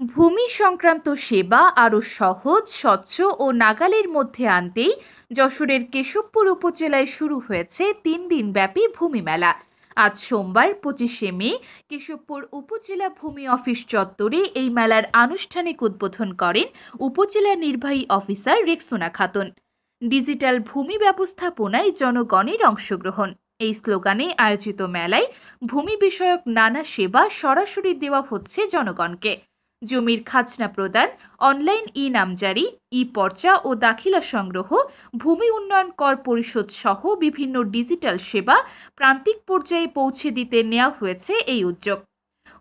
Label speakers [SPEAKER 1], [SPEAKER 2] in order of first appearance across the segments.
[SPEAKER 1] ভূমি সংক্রান্ত সেবা আরও সহজ, স্বচ্ছ ও নাগালের মধ্যে আনতেই যশোরের কেশবপুর উপজেলায় শুরু হয়েছে 3 দিন ব্যাপী ভূমি মেলা। আজ সোমবার 25শে মে কেশবপুর উপজেলা ভূমি অফিস চত্বরে এই মেলার আনুষ্ঠানিক উদ্বোধন করেন উপজেলা নির্বাহী অফিসার রেক্সোনা খাতুন। ডিজিটাল ভূমি ব্যবস্থাপনায় জনগণের অংশগ্রহণ, এই স্লোগানে আয়োজিত মেলায় ভূমি বিষয়ক নানা সেবা সরাসরি দেওয়া হচ্ছে জনগণকে। জমির খাজনা প্রদান, অনলাইন নামজারি, পর্চা ও দাখিলা সংগ্রহ, ভূমি উন্নয়ন কর পরিশোধ সহ বিভিন্ন ডিজিটাল সেবা প্রান্তিক পর্যায়ে পৌঁছে দিতে নেওয়া হয়েছে এই উদ্যোগ।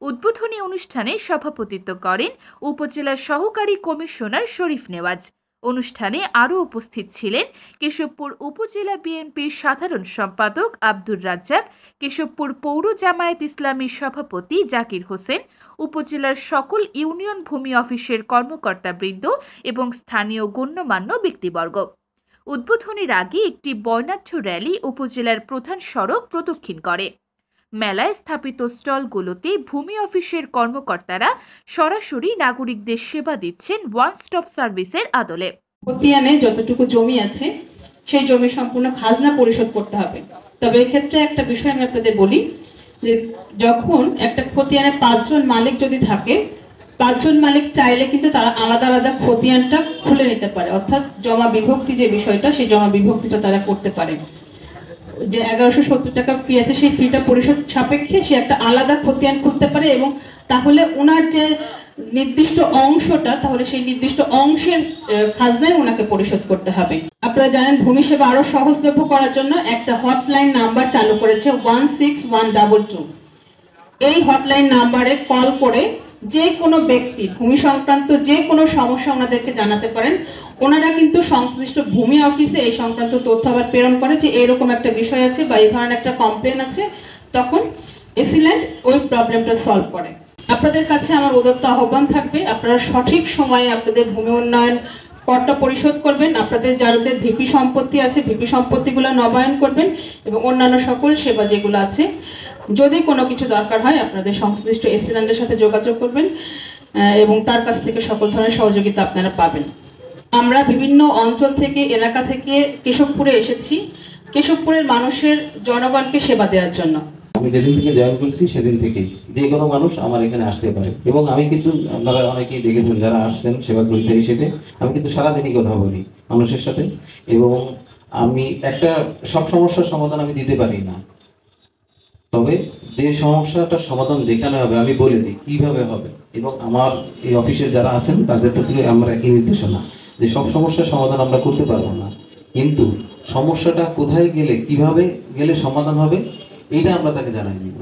[SPEAKER 1] উদ্বোধনী অনুষ্ঠানে সভাপতিত্ব করেন উপজেলা সহকারী কমিশনার শরীফ নেওয়াজ। অনুষ্ঠানে আরও উপস্থিত ছিলেন কেশবপুর উপজেলা বিএনপির সাধারণ সম্পাদক আব্দুর রাজ্জাক, কেশবপুর পৌর জামায়াত ইসলামীর সভাপতি জাকির হোসেন, উপজেলার সকল ইউনিয়ন ভূমি অফিসের কর্মকর্তাবৃন্দ এবং স্থানীয় গণ্যমান্য ব্যক্তিবর্গ। উদ্বোধনের আগে একটি বর্ণাঢ্য র্যালি উপজেলার প্রধান সড়ক প্রদক্ষিণ করে। মেলায় স্থাপিত স্টলগুলোতে ভূমি অফিসের কর্মকর্তারা সরাসরি নাগরিকদের সেবা দিচ্ছেন ওয়ান স্টপ সার্ভিসের আদলে।
[SPEAKER 2] খতিয়ানে যতটুকু জমি আছে সেই জমি সম্পূর্ণ খাজনা পরিশোধ করতে হবে। তবে এক্ষেত্রে একটা বিষয় আমি আপনাদের বলি যে যখন একটা খতিয়ানে 5 জন মালিক যদি থাকে, 5 জন মালিক চাইলে কিন্তু তারা আলাদা আলাদা খতিয়ানটা খুলে নিতে পারে, অর্থাৎ জমা বিভক্তি যে বিষয়টা সেই জমা বিভক্তিটা তারা করতে পারে। যে 1170 টাকা ফি আছে সেই ফিটা পরিশোধ সাপেক্ষে সে একটা আলাদা খতিয়ান খুলতে পারে, এবং তাহলে ওনার যে নির্দিষ্ট অংশটা, তাহলে সেই নির্দিষ্ট অংশের খাজনায় ওনাকে পরিশোধ করতে হবে। আপনারা জানেন ভূমি সেবা আরো সহজলভ্য করার জন্য একটা হটলাইন নাম্বার চালু করেছে 16122। এই হটলাইন নাম্বারে কল করে যে কোনো ব্যক্তি ভূমি সংক্রান্ত যে কোনো সমস্যা ওনাদেরকে জানাতে পারেন। ওনারা কিন্তু সংশ্লিষ্ট ভূমি অফিসে এই সংক্রান্ত তথ্য আবার প্রেরণ করে যে এরকম একটা বিষয় আছে বা এই ধরনের একটা কমপ্লেন আছে, তখন এসিল্যান্ড ওই প্রবলেমটা সলভ করে। আপনাদের কাছে আমার উদাত্ত আহ্বান থাকবে, আপনারা সঠিক সময়ে আপনাদের ভূমি উন্নয়ন করটা পরিশোধ করবেন, আপনাদের যাদের ভিপি সম্পত্তি আছে ভিপি সম্পত্তিগুলো নবায়ন করবেন, এবং অন্যান্য সকল সেবা যেগুলো আছে যদি কোনো কিছু দরকার হয় আপনাদের সংশ্লিষ্ট এসিল্যান্ডের সাথে যোগাযোগ করবেন এবং তার কাছ থেকে সকল ধরনের সহযোগিতা আপনারা পাবেন। আমরা বিভিন্ন অঞ্চল থেকে এলাকা থেকে কেশবপুরে এসেছি কেশবপুরের মানুষের জনগণকে সেবা দেওয়ার জন্য।
[SPEAKER 3] আমি যেদিন থেকে জয়েন করেছি সেদিন থেকেই যে কোনো মানুষ আমার এখানে আসতে পারে, এবং আমি কিন্তু আপনারা অনেকেই দেখেছেন যারা আসছেন সেবা গ্রহীতা হিসেবে, আমি কিন্তু সারাদিনই কথা বলি মানুষের সাথে, এবং আমি একটা সব সমস্যার সমাধান আমি দিতে পারি না, তবে যে সমস্যাটার সমাধান দেখানো হবে আমি বলে দিই কিভাবে হবে, এবং আমার এই অফিসে যারা আছেন তাদের প্রতি আমরা একই নির্দেশনা যে সব সমস্যার সমাধান আমরা করতে পারবো না, কিন্তু সমস্যাটা কোথায় গেলে কিভাবে গেলে সমাধান হবে এটা আমরা তাকে জানাই দিব।